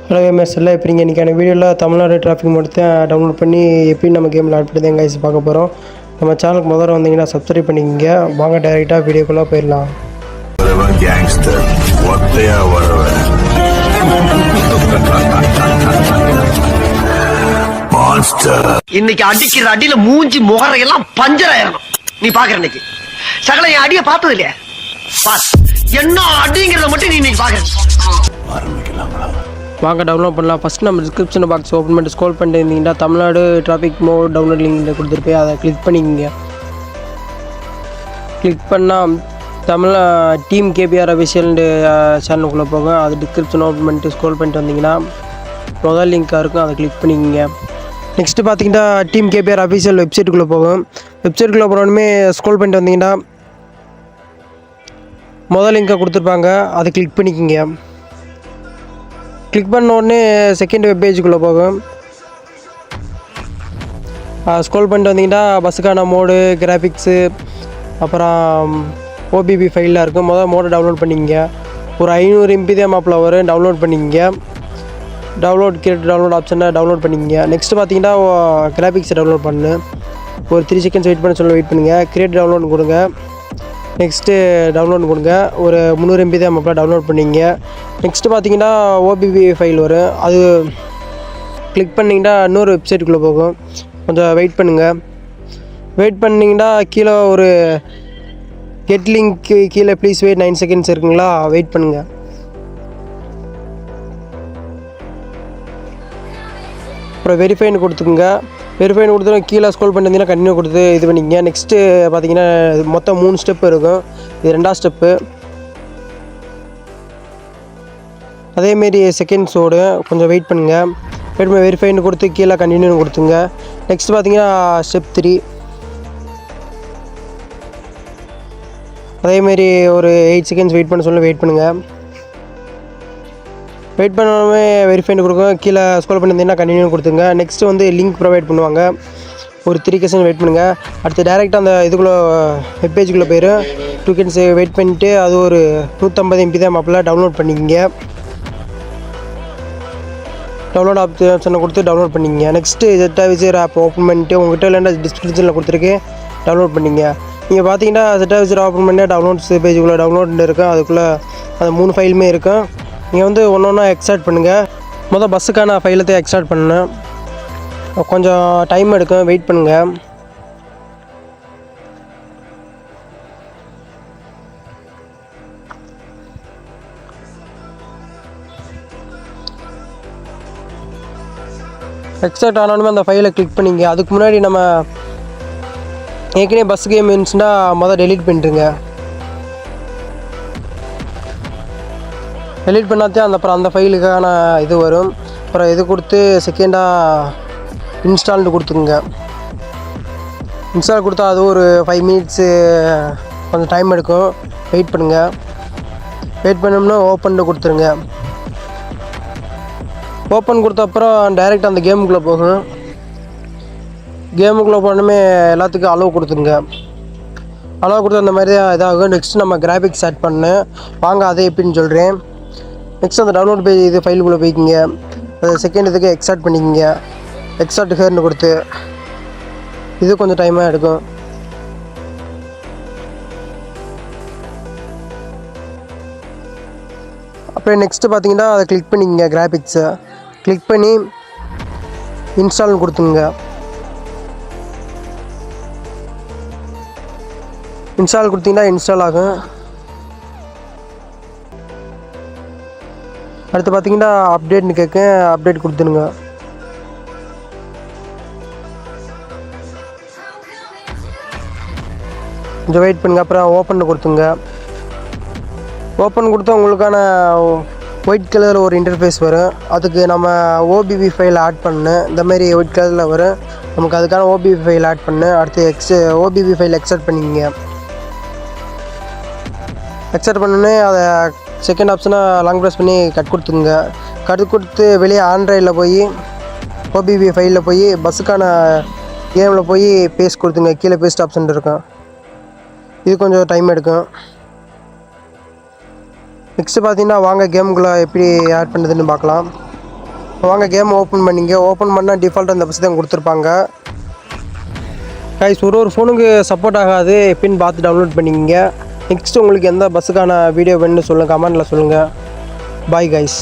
Hello MS எல்லாம் எப்படிங்க இன்றைக்கான வீடியோவில் தமிழ்நாடு டிராஃபிக் மட்டும் டவுன்லோட் பண்ணி எப்படி நம்ம கேமில் ஆட் பண்ணி தான் கைஸ் பார்க்க போகிறோம். நம்ம சேனலுக்கு முதல்ல வந்தீங்கன்னா சப்ஸ்கிரைப் பண்ணிக்கங்க. வாங்க டைரெக்டாக வீடியோக்குள்ளே போயிடலாம். இன்னைக்கு அடிக்கிற அடியில மூஞ்சி முகரையெல்லாம் பஞ்சர் ஆயிரணும். நீ பாக்குற இன்னைக்கு சகல என் அடிய பார்த்தது இல்லையா? என்ன அடிங்கிறத மட்டும் நீ இன்னைக்கு பாக்குற. வாங்க டவுன்லோட் பண்ணலாம். ஃபஸ்ட் நம்ம டிஸ்கிரிப்ஷன் பாக்ஸ் ஓப்பன் பண்ணிட்டு ஸ்க்ரோல் பண்ணிட்டு இருந்தீங்கன்னா Tamil Nadu traffic mode download link கொடுத்துருப்பேன். அதை கிளிக் பண்ணிக்கங்க. கிளிக் பண்ணால் டீம் கேபிஆர் அஃபிஷியல் சேனலுக்குள்ளே போகும். அது டிஸ்கிரிப்ஷன் ஓப்பன் பண்ணிட்டு ஸ்க்ரோல் பண்ணிட்டு வந்தீங்கன்னா முதல் லிங்காக இருக்கும், அதை கிளிக் பண்ணிக்கங்க. நெக்ஸ்ட்டு பார்த்தீங்கன்னா டீம் கேபிஆர் அஃபிஷியல் வெப்சைட்டுக்குள்ளே போகும். வெப்சைட்டுக்குள்ளே போனோடனே ஸ்க்ரோல் பண்ணிட்டு வந்தீங்கன்னா முதல் லிங்காக கொடுத்துருப்பாங்க, அதை கிளிக் பண்ணிக்கங்க. கிளிக் பண்ண உடனே செகண்ட் வெப் பேஜுக்குள்ளே போகும். ஸ்க்ரோல் பண்ணிட்டு வந்தீங்கன்னா பஸ்ஸுக்கான மோடு, கிராஃபிக்ஸு, அப்புறம் ஓபிபி ஃபைலாக இருக்கும். முதல் மோடை டவுன்லோட் பண்ணிக்கங்க. ஒரு 500 MB தான் மாப்பில் வரும். டவுன்லோட் பண்ணிக்கங்க. டவுன்லோட் ஆப்ஷனை டவுன்லோட் பண்ணிக்கங்க. நெக்ஸ்ட்டு பார்த்தீங்கன்னா கிராஃபிக்ஸை டவுன்லோட் பண்ணு. ஒரு 3 செகண்ட்ஸ் வெயிட் பண்ண வெயிட் பண்ணுங்கள். கிரியேட் டவுன்லோட் கொடுங்க. நெக்ஸ்ட்டு டவுன்லோட் கொடுங்க. ஒரு 300 MB தான் மாப்பில் டவுன்லோட் பண்ணிங்க. நெக்ஸ்ட்டு பார்த்தீங்கன்னா ஓபிபி ஃபைல் வரும். அது கிளிக் பண்ணிங்கன்னா இன்னொரு வெப்சைட்டுக்குள்ளே போகும். கொஞ்சம் வெயிட் பண்ணுங்கள். வெயிட் பண்ணிங்கன்னா கீழே ஒரு கெட் லிங்க் கீழே ப்ளீஸ் வெயிட் 9 செகண்ட்ஸ் இருக்குங்களா, வெயிட் பண்ணுங்கள். அப்புறம் வெரிஃபைன்னு கொடுத்துக்குங்க. வெரிஃபைன்னு கொடுத்தோம் கீழே ஸ்க்ரோல் பண்ணியிருந்தீங்கன்னா கண்டினியூ கொடுத்து இது பண்ணிக்கங்க. நெக்ஸ்ட்டு பார்த்தீங்கன்னா மொத்தம் 3 ஸ்டெப் இருக்கும். இது 2வது ஸ்டெப்பு. அதேமாரி செகண்ட்ஸோடு கொஞ்சம் வெயிட் பண்ணுங்கள். வெயிட் பண்ணி வெரிஃபைன்னு கொடுத்து கீழே கண்டினியூன்னு கொடுத்துங்க. நெக்ஸ்ட் பார்த்தீங்கன்னா ஸ்டெப் 3. அதேமாரி ஒரு 8 செகண்ட்ஸ் வெயிட் பண்ண சொல்ல வெயிட் பண்ணுங்கள். வெயிட் பண்ணாமே வெரிஃபைன்னு கொடுக்கும். கீழே ஸ்க்ரோல் பண்ணியிருந்தீங்கன்னா கண்டினியூ கொடுத்துங்க. நெக்ஸ்ட்டு வந்து லிங்க் ப்ரொவைட் பண்ணுவாங்க. ஒரு 3 செகண்ட்ஸ் வெயிட் பண்ணுங்கள். அடுத்து டேரெக்டாக அந்த இதுக்குள்ளே வெப் பேஜுக்குள்ளே போயிடும். 2 செகண்ட்ஸ் வெயிட் பண்ணிவிட்டு அது ஒரு 150 MB தான் மாப்பில் டவுன்லோட் பண்ணிக்கங்க. டவுன்லோட் ஆப்ஷனை கொடுத்து டவுன்லோட் பண்ணிக்கங்க. நெக்ஸ்ட்டு ZettaWizard ஆப் ஓப்பன் பண்ணிட்டு உங்கள்கிட்ட இல்லைன்னா டிஸ்கிரிப்ஷனில் கொடுத்துருக்கேன், டவுன்லோட் பண்ணிங்க. நீங்கள் பார்த்தீங்கன்னா ZettaWizard ஓப்பன் பண்ணி டவுன்லோட்ஸ் பேஜுக்குள்ளே டவுன்லோட் இருக்கும். அதுக்குள்ளே அந்த 3 ஃபைலுமே இருக்கும். நீங்கள் வந்து ஒன்று ஒன்றா எக்ஸ்ட்ராக்ட் பண்ணுங்கள். மொதல் பஸ்ஸுக்கான ஃபைலத்தை எக்ஸ்ட்ராக்ட் பண்ணணும். கொஞ்சம் டைம் எடுக்கும், வெயிட் பண்ணுங்கள். எக்ஸ்ட்ராக்ட் ஆனாலுமே அந்த ஃபைலை கிளிக் பண்ணிங்க. அதுக்கு முன்னாடி நம்ம ஏற்கனவே பஸ் கேம் இருந்துச்சுன்னா மொதல் டெலீட் பண்ணிட்டுருங்க. டெலீட் பண்ணாதே அப்புறம் அந்த ஃபைலுக்கான இது வரும். அப்புறம் இது கொடுத்து செகண்டாக இன்ஸ்டால்னு கொடுத்துக்குங்க. இன்ஸ்டால் கொடுத்தா அது ஒரு 5 மினிட்ஸு கொஞ்சம் டைம் எடுக்கும், வெயிட் பண்ணுங்கள். வெயிட் பண்ணோம்னா ஓப்பன் கொடுத்துருங்க. ஓப்பன் கொடுத்த அப்புறம் டைரெக்டாக அந்த கேமுக்குள்ளே போகும். கேமுக்குள்ளே போனோமே எல்லாத்துக்கும் அலோவ் கொடுத்துருங்க. அலோவ் கொடுத்து அந்த மாதிரி தான் இதாகும். நெக்ஸ்ட் நம்ம கிராஃபிக்ஸ் ஆட் பண்ணு. வாங்க அதை எப்படின்னு சொல்கிறேன். நெக்ஸ்ட் அந்த டவுன்லோட் பேஜ் இது ஃபைலுக்குள்ளே போய்க்கிங்க. அது செகண்ட் இதுக்கு எக்ஸ்ட்ராக்ட் பண்ணிக்கிங்க. எக்ஸ்ட்ராக்ட் ஹேர்னு கொடுத்து இது கொஞ்சம் டைமாக எடுக்கும். அப்புறம் நெக்ஸ்ட்டு பார்த்தீங்கன்னா அதை கிளிக் பண்ணிக்கங்க. கிராஃபிக்ஸை கிளிக் பண்ணி இன்ஸ்டால்னு கொடுத்துங்க. இன்ஸ்டால் கொடுத்தீங்கன்னா இன்ஸ்டால் ஆகும். அடுத்து பார்த்தீங்கன்னா அப்டேட்னு கேட்க அப்டேட் கொடுத்துருங்க. கொஞ்சம் வெயிட் பண்ணுங்கள். அப்புறம் ஓப்பன் கொடுத்துங்க. ஓப்பன் கொடுத்தா உங்களுக்கான ஒயிட் கலரில் ஒரு இன்டர்ஃபேஸ் வரும். அதுக்கு நம்ம ஓபிபி ஃபைல் ஆட் பண்ணு. இந்தமாரி ஒயிட் கலரில் வரும். நமக்கு அதுக்கான ஓபிபி ஃபைல் ஆட் பண்ணு. அடுத்து ஓபிபி ஃபைல் எக்ஸ்ட்ராக்ட் பண்ணிக்கங்க. எக்ஸ்ட்ராக்ட் பண்ணோன்னே அதை செகண்ட் ஆப்ஷனாக லாங் ப்ரெஸ் பண்ணி கட் கொடுத்துங்க. கட் கொடுத்து வெளியே ஆண்ட்ராய்டில் போய் ஓபிபி ஃபைலில் போய் பஸ்ஸுக்கான கேமில் போய் பேஸ்ட் கொடுத்துங்க. கீழே பேஸ்ட் ஆப்ஷன் இருக்கும். இது கொஞ்சம் டைம் எடுக்கும். நெக்ஸ்ட்டு பார்த்தீங்கன்னா வாங்க கேமுக்குள்ளே எப்படி ஆட் பண்ணுறதுன்னு பார்க்கலாம். வாங்க கேம் ஓப்பன் பண்ணிங்க. ஓப்பன் பண்ணால் டிஃபால்ட்டாக இந்த பஸ் தான் கொடுத்துருப்பாங்க. கைஸ் ஒரு ஃபோனுக்கு சப்போர்ட் ஆகாது, எப்படின்னு பார்த்து டவுன்லோட் பண்ணிக்கிங்க. நெக்ஸ்ட் உங்களுக்கு எந்த பஸ்ஸுக்கான வீடியோ வேணும்னு சொல்லுங்கள், கமெண்டில் சொல்லுங்கள். Bye guys.